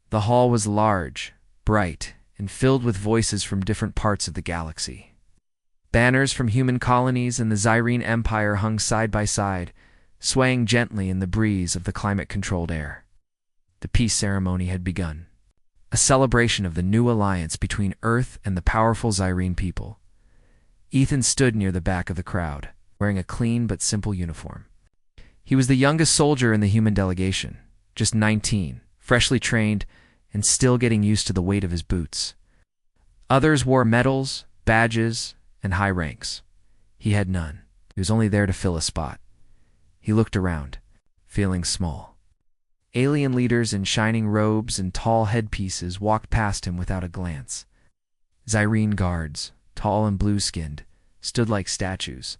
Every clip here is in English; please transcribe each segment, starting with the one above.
The hall was large, bright, and filled with voices from different parts of the galaxy. Banners from human colonies and the Zyrene Empire hung side by side, swaying gently in the breeze of the climate-controlled air. The peace ceremony had begun, a celebration of the new alliance between Earth and the powerful Zyrene people. Ethan stood near the back of the crowd, wearing a clean but simple uniform. He was the youngest soldier in the human delegation, just 19, freshly trained, and still getting used to the weight of his boots. Others wore medals, badges, and high ranks. He had none. He was only there to fill a spot. He looked around, feeling small. Alien leaders in shining robes and tall headpieces walked past him without a glance. Zyrene guards, tall and blue-skinned, stood like statues.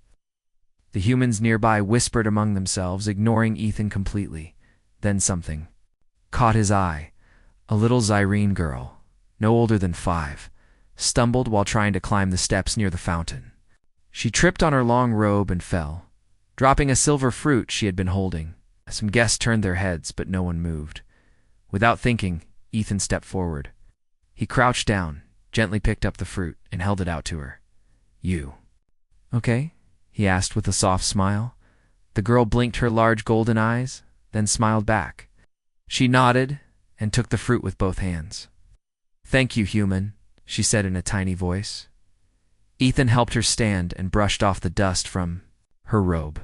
The humans nearby whispered among themselves, ignoring Ethan completely. Then something caught his eye. A little Zyrene girl, no older than 5, stumbled while trying to climb the steps near the fountain. She tripped on her long robe and fell, dropping a silver fruit she had been holding. Some guests turned their heads, but no one moved. Without thinking, Ethan stepped forward. He crouched down, gently picked up the fruit, and held it out to her. "You okay?" he asked with a soft smile. The girl blinked her large golden eyes, then smiled back. She nodded and took the fruit with both hands. "Thank you, human," she said in a tiny voice. Ethan helped her stand and brushed off the dust from her robe.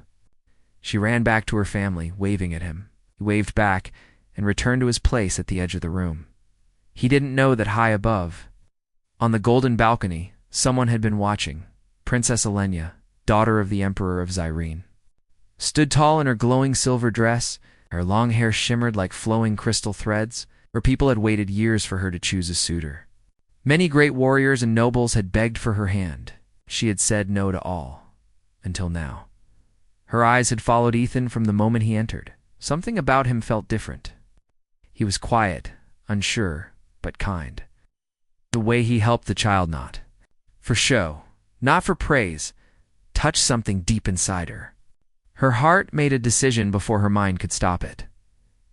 She ran back to her family, waving at him. He waved back and returned to his place at the edge of the room. He didn't know that high above, on the golden balcony, someone had been watching. Princess Elenia, daughter of the Emperor of Zyrene, stood tall in her glowing silver dress. Her long hair shimmered like flowing crystal threads, where people had waited years for her to choose a suitor. Many great warriors and nobles had begged for her hand. She had said no to all, until now. Her eyes had followed Ethan from the moment he entered. Something about him felt different. He was quiet, unsure, but kind. The way he helped the child not for show, not for praise, touched something deep inside her. Her heart made a decision before her mind could stop it.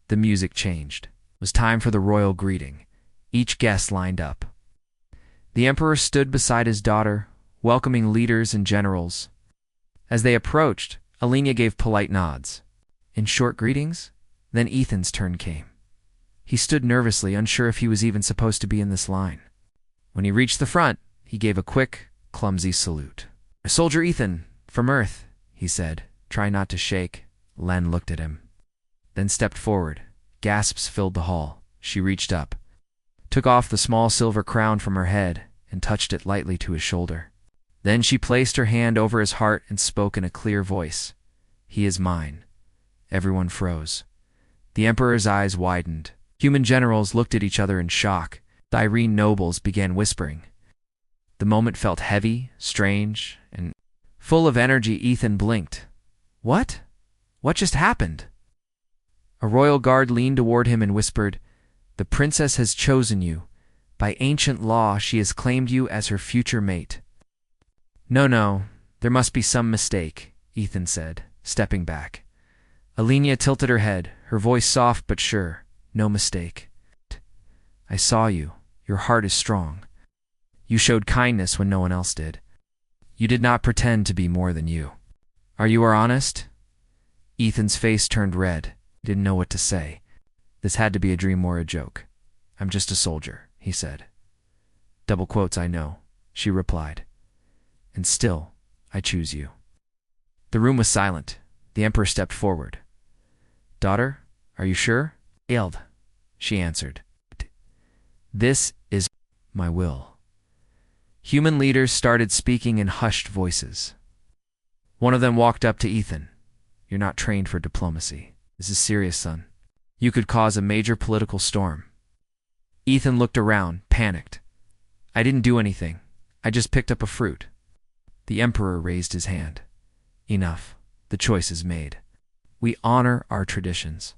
The music changed. It was time for the royal greeting. Each guest lined up. The emperor stood beside his daughter, welcoming leaders and generals. As they approached, Elenia gave polite nods. In short greetings, then Ethan's turn came. He stood nervously, unsure if he was even supposed to be in this line. When he reached the front, he gave a quick, clumsy salute. "Soldier Ethan, from Earth," he said. Try not to shake. Len looked at him, then stepped forward. Gasps filled the hall. She reached up, took off the small silver crown from her head, and touched it lightly to his shoulder. Then she placed her hand over his heart and spoke in a clear voice. "He is mine." Everyone froze. The Emperor's eyes widened. Human generals looked at each other in shock. Zyrene nobles began whispering. The moment felt heavy, strange, and full of energy. Ethan blinked. What? What just happened? A royal guard leaned toward him and whispered, "The princess has chosen you. By ancient law, she has claimed you as her future mate." No, there must be some mistake," Ethan said, stepping back. Elenia tilted her head, her voice soft but sure. "No mistake. I saw you. Your heart is strong. You showed kindness when no one else did. You did not pretend to be more than you. Are you honest?" Ethan's face turned red. He didn't know what to say. This had to be a dream or a joke. "I'm just a soldier," he said. "Double quotes, I know," she replied. "And still, I choose you." The room was silent. The Emperor stepped forward. "Daughter, are you sure?" "Eld," she answered. "This is my will." Human leaders started speaking in hushed voices. One of them walked up to Ethan. "You're not trained for diplomacy. This is serious, son. You could cause a major political storm." Ethan looked around, panicked. "I didn't do anything. I just picked up a fruit." The Emperor raised his hand. "Enough. The choice is made. We honor our traditions.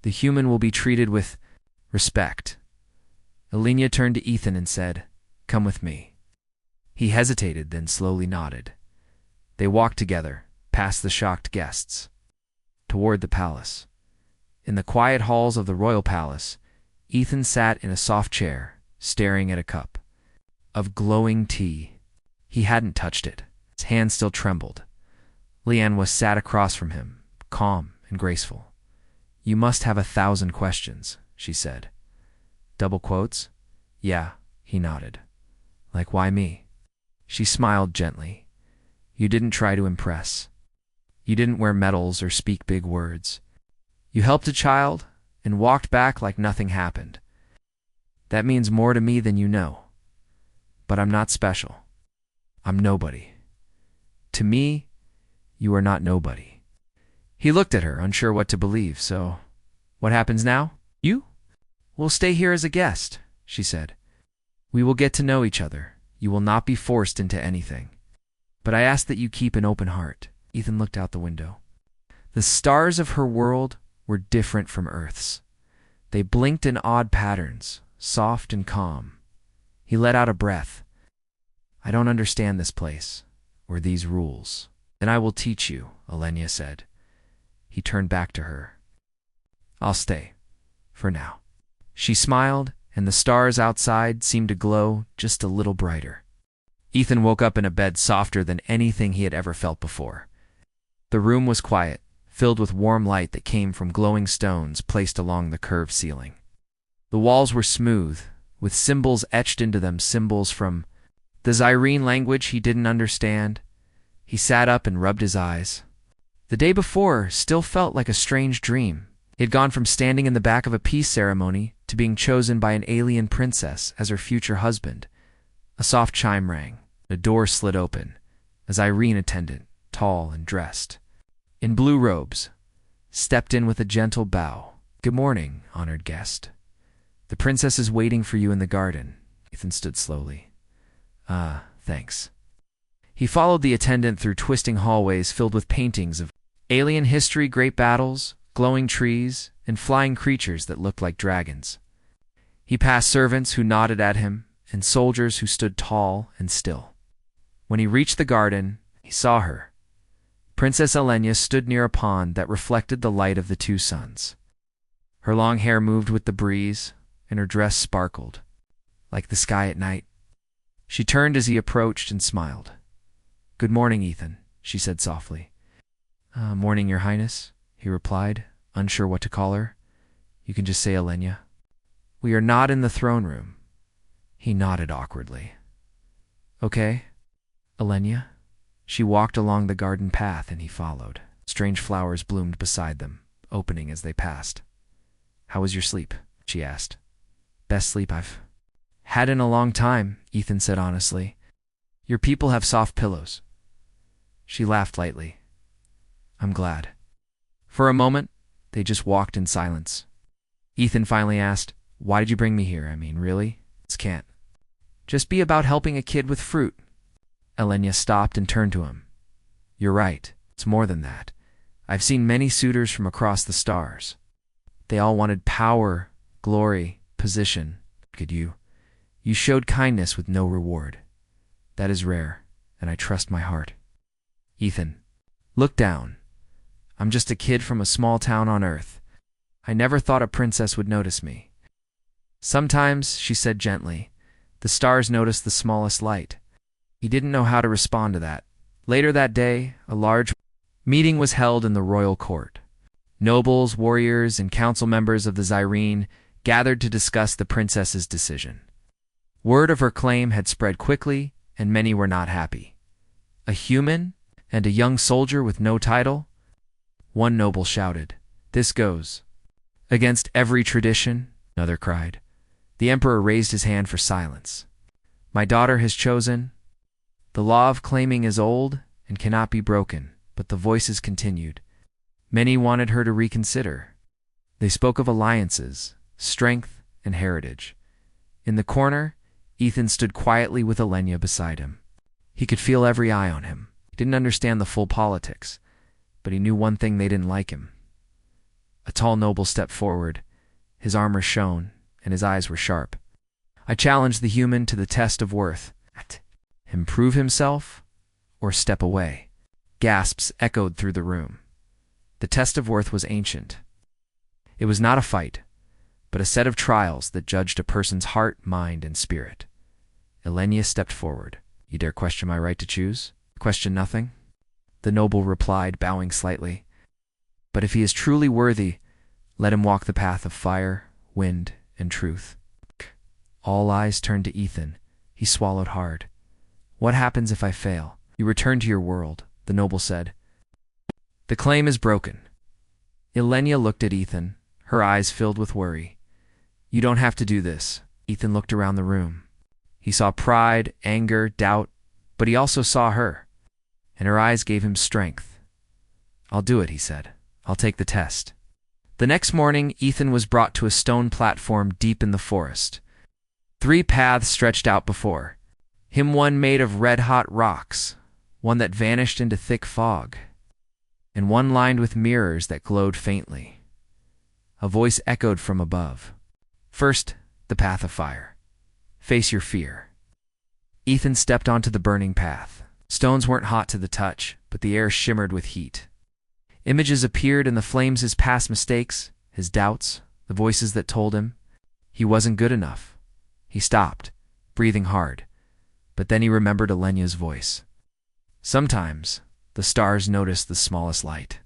The human will be treated with respect." Elenia turned to Ethan and said, "Come with me." He hesitated, then slowly nodded. They walked together, past the shocked guests, toward the palace. In the quiet halls of the royal palace, Ethan sat in a soft chair, staring at a cup of glowing tea. He hadn't touched it. His hand still trembled. Leanne sat across from him, calm and graceful. "You must have 1,000 questions," she said. Double quotes? "Yeah," he nodded. "Like why me?" She smiled gently. "You didn't try to impress. You didn't wear medals or speak big words. You helped a child and walked back like nothing happened. That means more to me than you know. But I'm not special. I'm nobody. To me, you are not nobody." He looked at her, unsure what to believe. "So, what happens now? You will stay here as a guest," she said. "We will get to know each other. You will not be forced into anything. But I ask that you keep an open heart." Ethan looked out the window. The stars of her world were different from Earth's. They blinked in odd patterns, soft and calm. He let out a breath. "I don't understand this place, or these rules." "Then I will teach you," Elenia said. He turned back to her. "I'll stay, for now." She smiled, and the stars outside seemed to glow just a little brighter. Ethan woke up in a bed softer than anything he had ever felt before. The room was quiet, filled with warm light that came from glowing stones placed along the curved ceiling. The walls were smooth, with symbols etched into them, symbols from the Zyrene language he didn't understand. He sat up and rubbed his eyes. The day before still felt like a strange dream. He had gone from standing in the back of a peace ceremony to being chosen by an alien princess as her future husband. A soft chime rang. A door slid open. A Zyrene attendant, tall and dressed in blue robes, stepped in with a gentle bow. "Good morning, honored guest. The princess is waiting for you in the garden." Ethan stood slowly. Thanks." He followed the attendant through twisting hallways filled with paintings of alien history, great battles, glowing trees, and flying creatures that looked like dragons. He passed servants who nodded at him and soldiers who stood tall and still. When he reached the garden, he saw her. Princess Elenia stood near a pond that reflected the light of the two suns. Her long hair moved with the breeze, and her dress sparkled, like the sky at night. She turned as he approached and smiled. "Good morning, Ethan," she said softly. Morning, Your Highness," he replied, unsure what to call her. "You can just say Elenia." "We are not in the throne room." He nodded awkwardly. "Okay, Elenia." She walked along the garden path and he followed. Strange flowers bloomed beside them, opening as they passed. "How was your sleep?" she asked. "Best sleep I've had in a long time," Ethan said honestly. "Your people have soft pillows." She laughed lightly. "I'm glad." For a moment, they just walked in silence. Ethan finally asked, "Why did you bring me here? I mean, really? This can't just be about helping a kid with fruit." Elenia stopped and turned to him. "You're right. It's more than that. I've seen many suitors from across the stars. They all wanted power, glory, position. Could you? You showed kindness with no reward. That is rare, and I trust my heart." "Ethan, look down. I'm just a kid from a small town on Earth. I never thought a princess would notice me." "Sometimes," she said gently, "the stars notice the smallest light." He didn't know how to respond to that. Later that day, a large meeting was held in the royal court. Nobles, warriors, and council members of the Zyrene gathered to discuss the princess's decision. Word of her claim had spread quickly, and many were not happy. A human and a young soldier with no title? One noble shouted, "This goes against every tradition," another cried. The emperor raised his hand for silence. "My daughter has chosen. The law of claiming is old and cannot be broken," but the voices continued. Many wanted her to reconsider. They spoke of alliances, strength, and heritage. In the corner, Ethan stood quietly with Elenia beside him. He could feel every eye on him. He didn't understand the full politics, but he knew one thing: they didn't like him. A tall noble stepped forward. His armor shone, and his eyes were sharp. "I challenge the human to the test of worth. Improve himself or step away." Gasps echoed through the room. The test of worth was ancient. It was not a fight, but a set of trials that judged a person's heart, mind, and spirit. Elenia stepped forward. You dare question my right to choose? Question nothing? The noble replied, bowing slightly. But if he is truly worthy, let him walk the path of fire, wind, and truth. All eyes turned to Ethan. He swallowed hard. What happens if I fail? You return to your world, the noble said. The claim is broken. Elenia looked at Ethan, her eyes filled with worry. You don't have to do this. Ethan looked around the room. He saw pride, anger, doubt, but he also saw her, and her eyes gave him strength. I'll do it, he said. I'll take the test. The next morning, Ethan was brought to a stone platform deep in the forest. 3 paths stretched out before him, one made of red-hot rocks, one that vanished into thick fog, and one lined with mirrors that glowed faintly. A voice echoed from above. First, the path of fire. Face your fear. Ethan stepped onto the burning path. Stones weren't hot to the touch, but the air shimmered with heat. Images appeared in the flames, his past mistakes, his doubts, the voices that told him he wasn't good enough. He stopped, breathing hard, but then he remembered Elenia's voice. Sometimes, the stars notice the smallest light.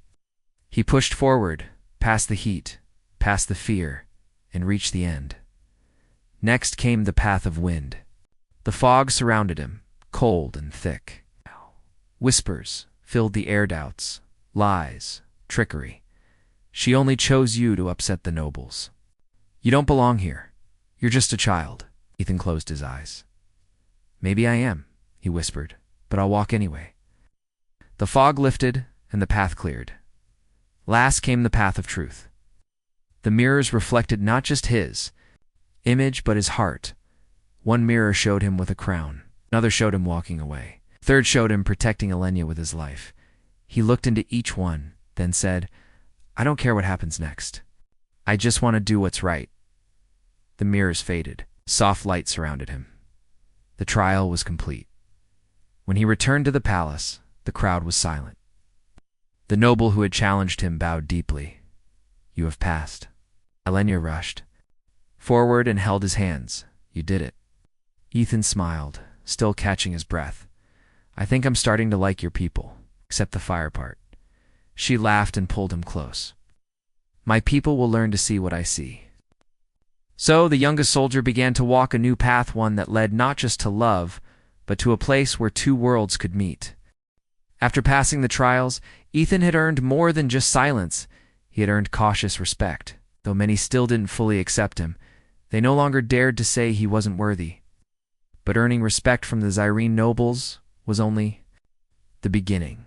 He pushed forward, past the heat, past the fear, and reached the end. Next came the path of wind. The fog surrounded him, cold and thick. Whispers filled the air, doubts, lies, trickery. She only chose you to upset the nobles. You don't belong here. You're just a child. Ethan closed his eyes. Maybe I am, he whispered, but I'll walk anyway. The fog lifted and the path cleared. Last came the path of truth. The mirrors reflected not just his image, but his heart. One mirror showed him with a crown. Another showed him walking away. Third showed him protecting Elenia with his life. He looked into each one, then said, I don't care what happens next. I just want to do what's right. The mirrors faded. Soft light surrounded him. The trial was complete. When he returned to the palace, the crowd was silent. The noble who had challenged him bowed deeply. You have passed. Elenia rushed forward and held his hands. You did it. Ethan smiled, still catching his breath. I think I'm starting to like your people, except the fire part. She laughed and pulled him close. My people will learn to see what I see. So the youngest soldier began to walk a new path, one that led not just to love, but to a place where 2 worlds could meet. After passing the trials, Ethan had earned more than just silence. He had earned cautious respect. Though many still didn't fully accept him, they no longer dared to say he wasn't worthy. But earning respect from the Zyrene nobles was only the beginning.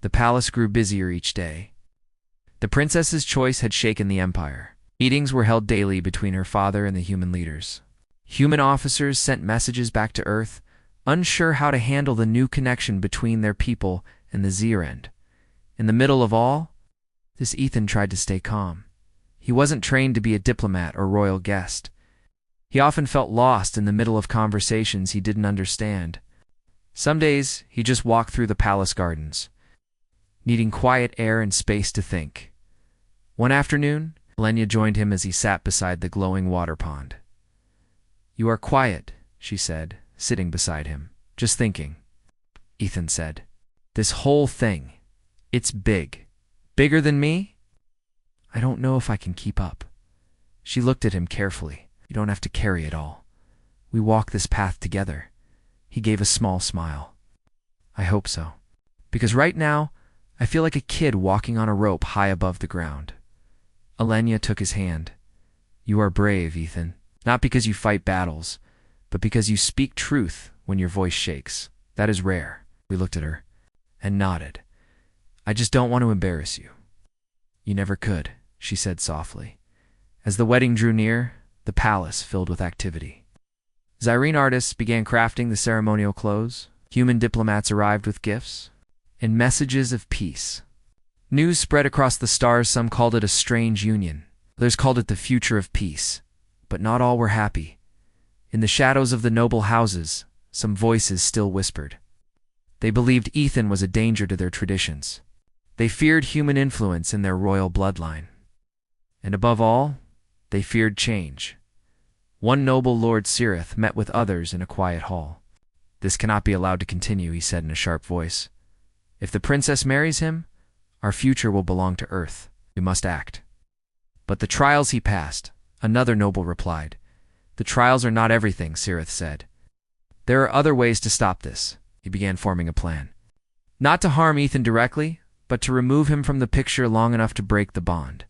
The palace grew busier each day. The princess's choice had shaken the empire. Meetings were held daily between her father and the human leaders. Human officers sent messages back to Earth, unsure how to handle the new connection between their people and the Zyrend. In the middle of all this, Ethan tried to stay calm. He wasn't trained to be a diplomat or royal guest. He often felt lost in the middle of conversations he didn't understand. Some days, he just walked through the palace gardens, needing quiet air and space to think. One afternoon, Elenia joined him as he sat beside the glowing water pond. You are quiet, she said, sitting beside him. Just thinking. Ethan said, this whole thing, it's big. Bigger than me? I don't know if I can keep up. She looked at him carefully. You don't have to carry it all. We walk this path together. He gave a small smile. I hope so. Because right now, I feel like a kid walking on a rope high above the ground. Elenia took his hand. You are brave, Ethan. Not because you fight battles, but because you speak truth when your voice shakes. That is rare. We looked at her and nodded. I just don't want to embarrass you. You never could, she said softly. As the wedding drew near, the palace filled with activity. Zyrene artists began crafting the ceremonial clothes. Human diplomats arrived with gifts and messages of peace. News spread across the stars. Some called it a strange union. Others called it the future of peace. But not all were happy. In the shadows of the noble houses, some voices still whispered. They believed Ethan was a danger to their traditions. They feared human influence in their royal bloodline. And above all, They feared change. One noble Lord Cirith met with others in a quiet hall. "This cannot be allowed to continue," he said in a sharp voice. "If the princess marries him, our future will belong to Earth. We must act." "But the trials he passed," another noble replied. "The trials are not everything," Cirith said. "There are other ways to stop this." He began forming a plan. Not to harm Ethan directly, but to remove him from the picture long enough to break the bond.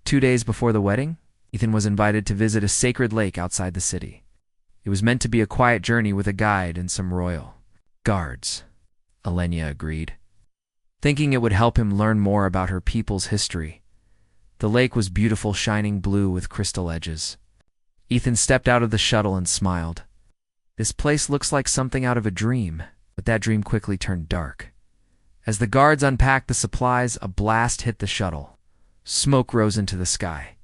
2 days before the wedding, Ethan was invited to visit a sacred lake outside the city. It was meant to be a quiet journey with a guide and some royal guards. Alenia agreed, thinking it would help him learn more about her people's history. The lake was beautiful, shining blue with crystal edges. Ethan stepped out of the shuttle and smiled. This place looks like something out of a dream, but that dream quickly turned dark. As the guards unpacked the supplies, a blast hit the shuttle. Smoke rose into the sky.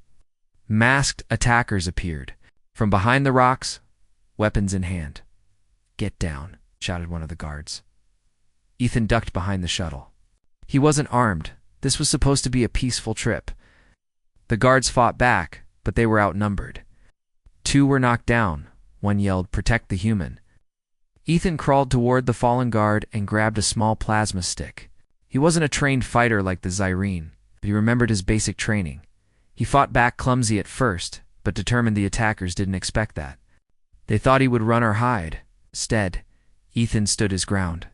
Masked attackers appeared. From behind the rocks, weapons in hand. "Get down," shouted one of the guards. Ethan ducked behind the shuttle. He wasn't armed. This was supposed to be a peaceful trip. The guards fought back, but they were outnumbered. 2 were knocked down. One yelled, "Protect the human." Ethan crawled toward the fallen guard and grabbed a small plasma stick. He wasn't a trained fighter like the Zyrene, but he remembered his basic training. He fought back clumsy at first, but determined the attackers didn't expect that. They thought he would run or hide. Instead, Ethan stood his ground.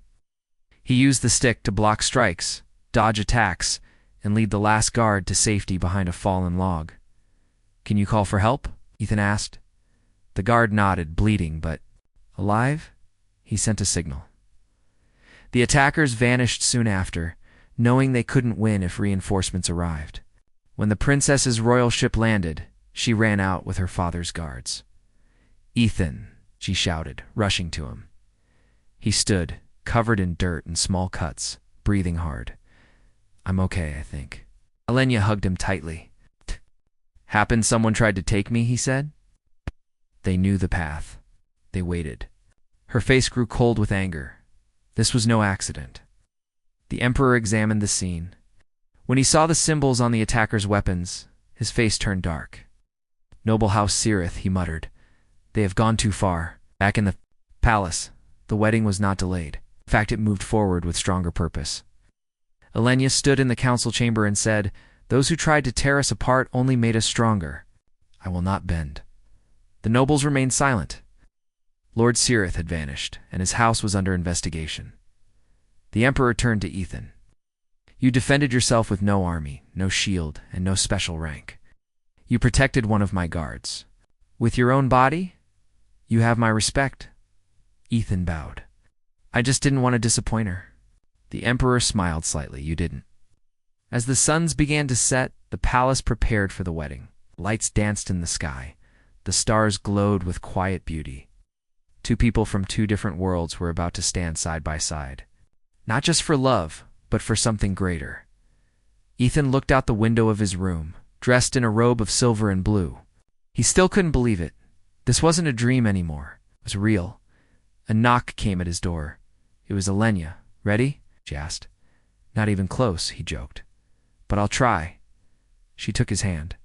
He used the stick to block strikes, dodge attacks, and lead the last guard to safety behind a fallen log. "Can you call for help?" Ethan asked. The guard nodded, bleeding, but alive. He sent a signal. The attackers vanished soon after, knowing they couldn't win if reinforcements arrived. When the princess's royal ship landed, she ran out with her father's guards. "Ethan," she shouted, rushing to him. He stood, covered in dirt and small cuts, breathing hard. "I'm okay, I think." Alenia hugged him tightly. "Happened someone tried to take me," he said. They knew the path. They waited. Her face grew cold with anger. This was no accident. The Emperor examined the scene. When he saw the symbols on the attackers' weapons, his face turned dark. "Noble House Cirith," he muttered. "They have gone too far." Back in the palace, the wedding was not delayed. In fact, it moved forward with stronger purpose. Alenia stood in the council chamber and said, "Those who tried to tear us apart only made us stronger. I will not bend." The nobles remained silent. Lord Cirith had vanished, and his house was under investigation. The Emperor turned to Ethan. "You defended yourself with no army, no shield, and no special rank. You protected one of my guards. With your own body, you have my respect." Ethan bowed. "I just didn't want to disappoint her." The Emperor smiled slightly. "You didn't." As the suns began to set, the palace prepared for the wedding. Lights danced in the sky. The stars glowed with quiet beauty. 2 people from 2 different worlds were about to stand side by side. Not just for love, but for something greater. Ethan looked out the window of his room, dressed in a robe of silver and blue. He still couldn't believe it. This wasn't a dream anymore. It was real. A knock came at his door. It was Alenia. "Ready?" she asked. "Not even close," he joked. "But I'll try." She took his hand.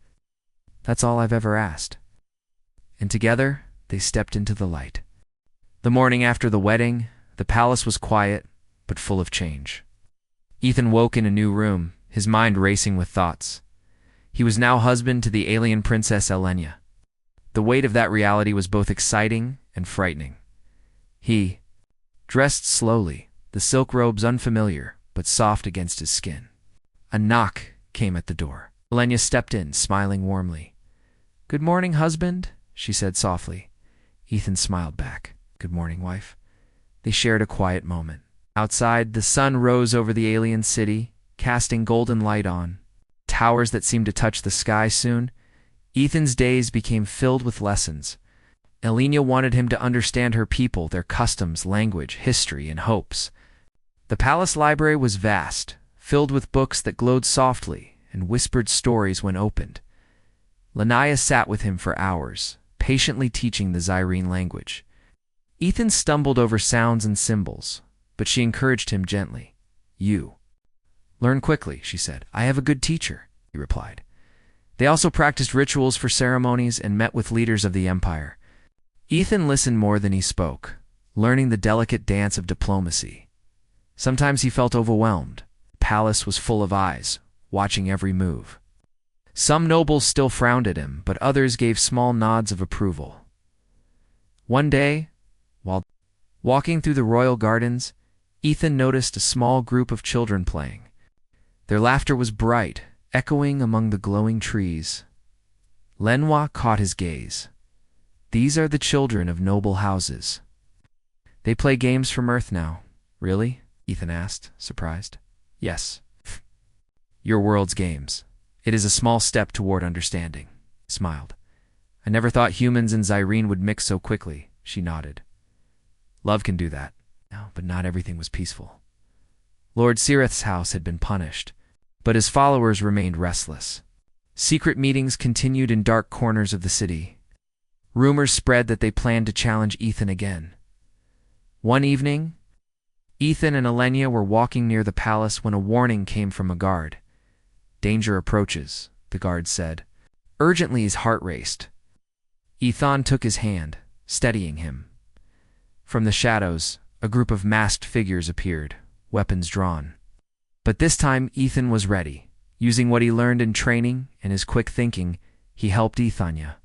"That's all I've ever asked." And together, they stepped into the light. The morning after the wedding, the palace was quiet, but full of change. Ethan woke in a new room, his mind racing with thoughts. He was now husband to the alien princess Alenia. The weight of that reality was both exciting and frightening. He dressed slowly, the silk robes unfamiliar, but soft against his skin. A knock came at the door. Alenia stepped in, smiling warmly. "Good morning, husband," she said softly. Ethan smiled back. "Good morning, wife." They shared a quiet moment. Outside, the sun rose over the alien city, casting golden light on towers that seemed to touch the sky soon. Ethan's days became filled with lessons. Alenia wanted him to understand her people, their customs, language, history, and hopes. The palace library was vast, filled with books that glowed softly and whispered stories when opened. Lanaya sat with him for hours, patiently teaching the Zyrene language. Ethan stumbled over sounds and symbols, but she encouraged him gently. "You learn quickly," she said. "I have a good teacher," he replied. They also practiced rituals for ceremonies and met with leaders of the empire. Ethan listened more than he spoke, learning the delicate dance of diplomacy. Sometimes he felt overwhelmed. The palace was full of eyes, watching every move. Some nobles still frowned at him, but others gave small nods of approval. One day, while walking through the royal gardens, Ethan noticed a small group of children playing. Their laughter was bright, echoing among the glowing trees. Lenoir caught his gaze. These are the children of noble houses. They play games from Earth now. Really? Ethan asked, surprised. Yes. Your world's games. It is a small step toward understanding. He smiled. I never thought humans and Zyrene would mix so quickly. She nodded. Love can do that. No, but not everything was peaceful. Lord Sirith's house had been punished, but his followers remained restless. Secret meetings continued in dark corners of the city. Rumors spread that they planned to challenge Ethan again. One evening, Ethan and Elenia were walking near the palace when a warning came from a guard. Danger approaches, the guard said. Urgently his heart raced. Ethan took his hand, steadying him. From the shadows, a group of masked figures appeared, weapons drawn. But this time Ethan was ready. Using what he learned in training and his quick thinking, he helped Ethania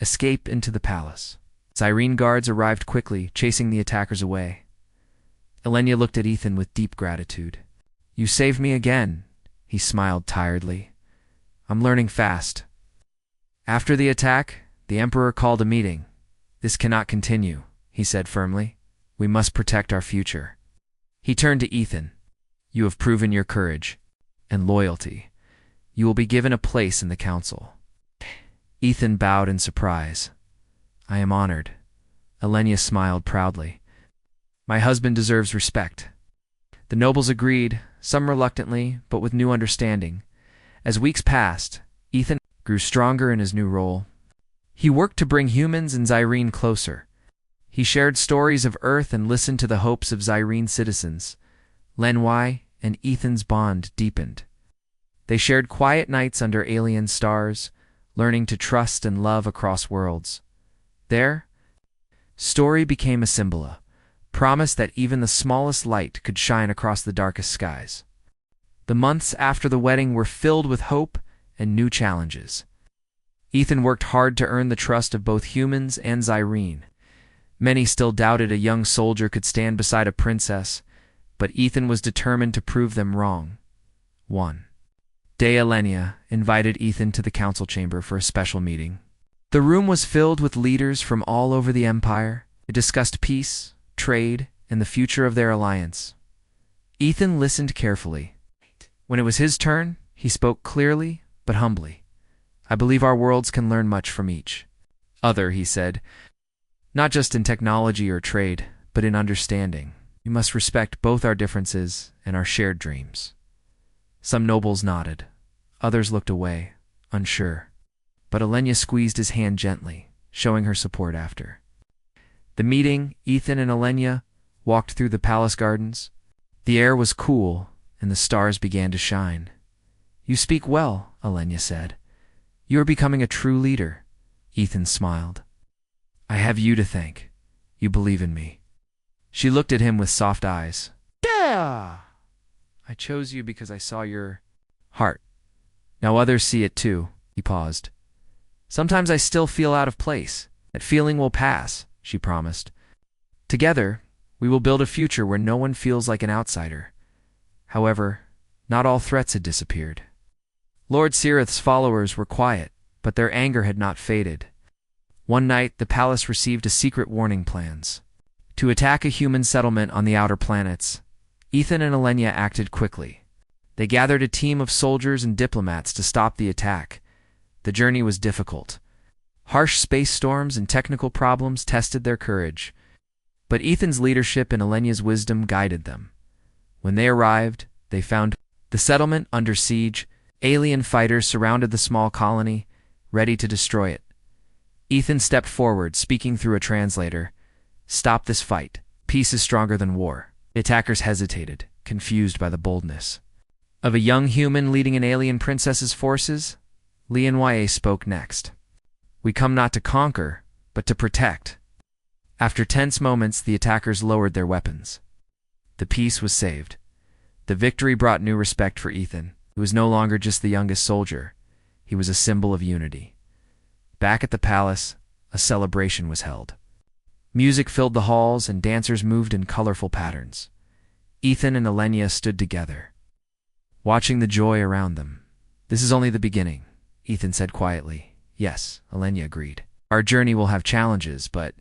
escape into the palace. Zyrene guards arrived quickly, chasing the attackers away. Elenia looked at Ethan with deep gratitude. You saved me again, he smiled tiredly. I'm learning fast. After the attack, the Emperor called a meeting. This cannot continue, he said firmly. We must protect our future. He turned to Ethan. You have proven your courage and loyalty. You will be given a place in the council. Ethan bowed in surprise. I am honored. Elenia smiled proudly. My husband deserves respect. The nobles agreed, some reluctantly, but with new understanding. As weeks passed, Ethan grew stronger in his new role. He worked to bring humans and Zyrene closer. He shared stories of Earth and listened to the hopes of Zyrene citizens. Lenoir and Ethan's bond deepened. They shared quiet nights under alien stars, learning to trust and love across worlds. Their story became a symbol, a promise that even the smallest light could shine across the darkest skies. The months after the wedding were filled with hope and new challenges. Ethan worked hard to earn the trust of both humans and Zyrene. Many still doubted a young soldier could stand beside a princess, but Ethan was determined to prove them wrong. One day, Elenia invited Ethan to the council chamber for a special meeting. The room was filled with leaders from all over the empire. They discussed peace, trade, and the future of their alliance. Ethan listened carefully. When it was his turn, he spoke clearly but humbly. I believe our worlds can learn much from each other, he said. Not just in technology or trade, but in understanding. We must respect both our differences and our shared dreams. Some nobles nodded. Others looked away, unsure. But Elenia squeezed his hand gently, showing her support after. The meeting, Ethan and Elenia walked through the palace gardens. The air was cool, and the stars began to shine. You speak well, Elenia said. You are becoming a true leader. Ethan smiled. I have you to thank. You believe in me. She looked at him with soft eyes. Yeah! I chose you because I saw your heart. Now others see it too. He paused. Sometimes I still feel out of place. That feeling will pass, she promised. Together, we will build a future where no one feels like an outsider. However, not all threats had disappeared. Lord Sirith's followers were quiet, but their anger had not faded. One night, the palace received a secret warning plans to attack a human settlement on the outer planets. Ethan and Elenia acted quickly. They gathered a team of soldiers and diplomats to stop the attack. The journey was difficult. Harsh space storms and technical problems tested their courage. But Ethan's leadership and Elenia's wisdom guided them. When they arrived, they found the settlement under siege. Alien fighters surrounded the small colony, ready to destroy it. Ethan stepped forward, speaking through a translator. Stop this fight. Peace is stronger than war. The attackers hesitated, confused by the boldness of a young human leading an alien princess's forces. Lianhua spoke next. We come not to conquer, but to protect. After tense moments, the attackers lowered their weapons. The peace was saved. The victory brought new respect for Ethan. He was no longer just the youngest soldier. He was a symbol of unity. Back at the palace, a celebration was held. Music filled the halls and dancers moved in colorful patterns. Ethan and Elenia stood together, watching the joy around them. This is only the beginning, Ethan said quietly. Yes, Elenia agreed. Our journey will have challenges, but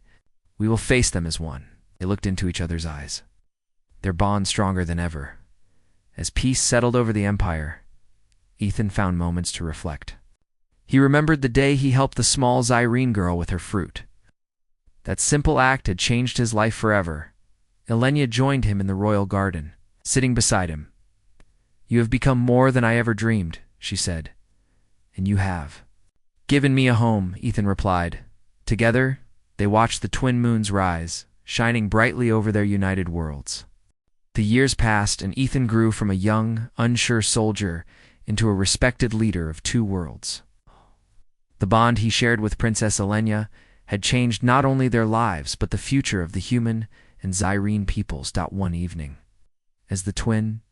we will face them as one. They looked into each other's eyes, their bond stronger than ever. As peace settled over the empire, Ethan found moments to reflect. He remembered the day he helped the small Zyrene girl with her fruit. That simple act had changed his life forever. Elenia joined him in the royal garden, sitting beside him. You have become more than I ever dreamed, she said. And you have given me a home, Ethan replied. Together, they watched the twin moons rise, shining brightly over their united worlds. The years passed, and Ethan grew from a young, unsure soldier into a respected leader of two worlds. The bond he shared with Princess Elenia had changed not only their lives, but the future of the human and Zyrene peoples. One evening, as the twin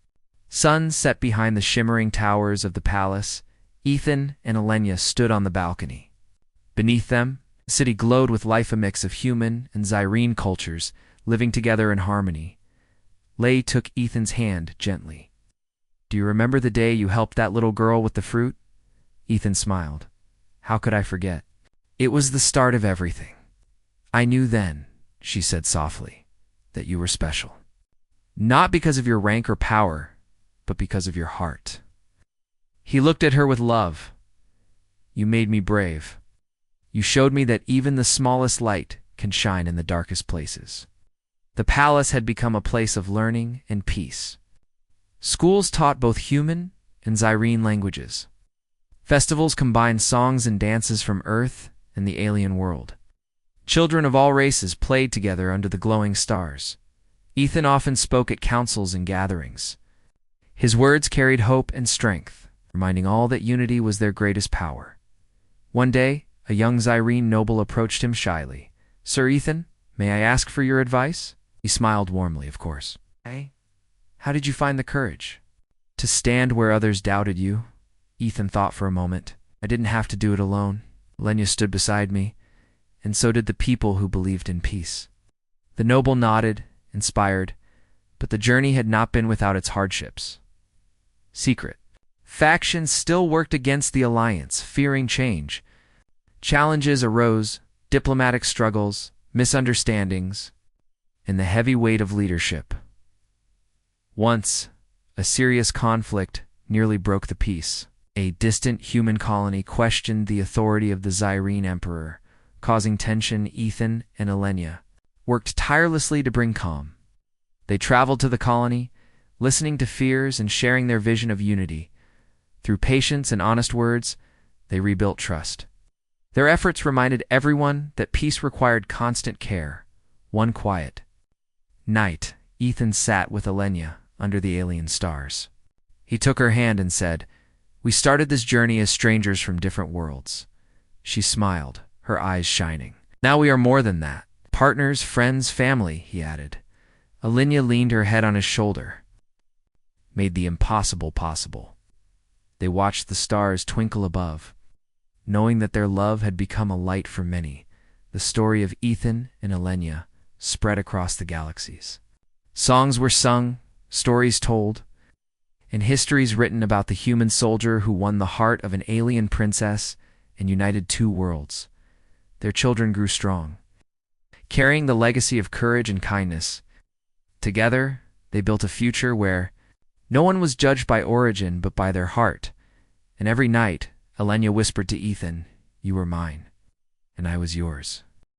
suns set behind the shimmering towers of the palace, Ethan and Elenia stood on the balcony. Beneath them, the city glowed with life, a mix of human and Zyrene cultures living together in harmony. Lei took Ethan's hand gently. Do you remember the day you helped that little girl with the fruit? Ethan smiled. How could I forget? It was the start of everything. I knew then, she said softly, that you were special. Not because of your rank or power, but because of your heart. He looked at her with love. You made me brave. You showed me that even the smallest light can shine in the darkest places. The palace had become a place of learning and peace. Schools taught both human and Zyrene languages. Festivals combined songs and dances from Earth and the alien world. Children of all races played together under the glowing stars. Ethan often spoke at councils and gatherings. His words carried hope and strength, reminding all that unity was their greatest power. One day, a young Zyrene noble approached him shyly. Sir Ethan, may I ask for your advice? He smiled warmly, of course. Hey, how did you find the courage to stand where others doubted you? Ethan thought for a moment. I didn't have to do it alone. Elenia stood beside me, and so did the people who believed in peace. The noble nodded, inspired, but the journey had not been without its hardships. Secret. Factions still worked against the alliance, fearing change. Challenges arose, diplomatic struggles, misunderstandings, and the heavy weight of leadership. Once, a serious conflict nearly broke the peace. A distant human colony questioned the authority of the Zyrene emperor, causing tension. Ethan and Elenia worked tirelessly to bring calm. They traveled to the colony, listening to fears and sharing their vision of unity. Through patience and honest words, they rebuilt trust. Their efforts reminded everyone that peace required constant care. One quiet night, Ethan sat with Elenia under the alien stars. He took her hand and said, We started this journey as strangers from different worlds. She smiled, her eyes shining. Now we are more than that. Partners, friends, family, he added. Elenia leaned her head on his shoulder. Made the impossible possible. They watched the stars twinkle above. Knowing that their love had become a light for many, the story of Ethan and Elenia spread across the galaxies. Songs were sung, stories told, and histories written about the human soldier who won the heart of an alien princess and united two worlds. Their children grew strong, carrying the legacy of courage and kindness. Together, they built a future where no one was judged by origin but by their heart, and every night, Elenia whispered to Ethan, You were mine, and I was yours.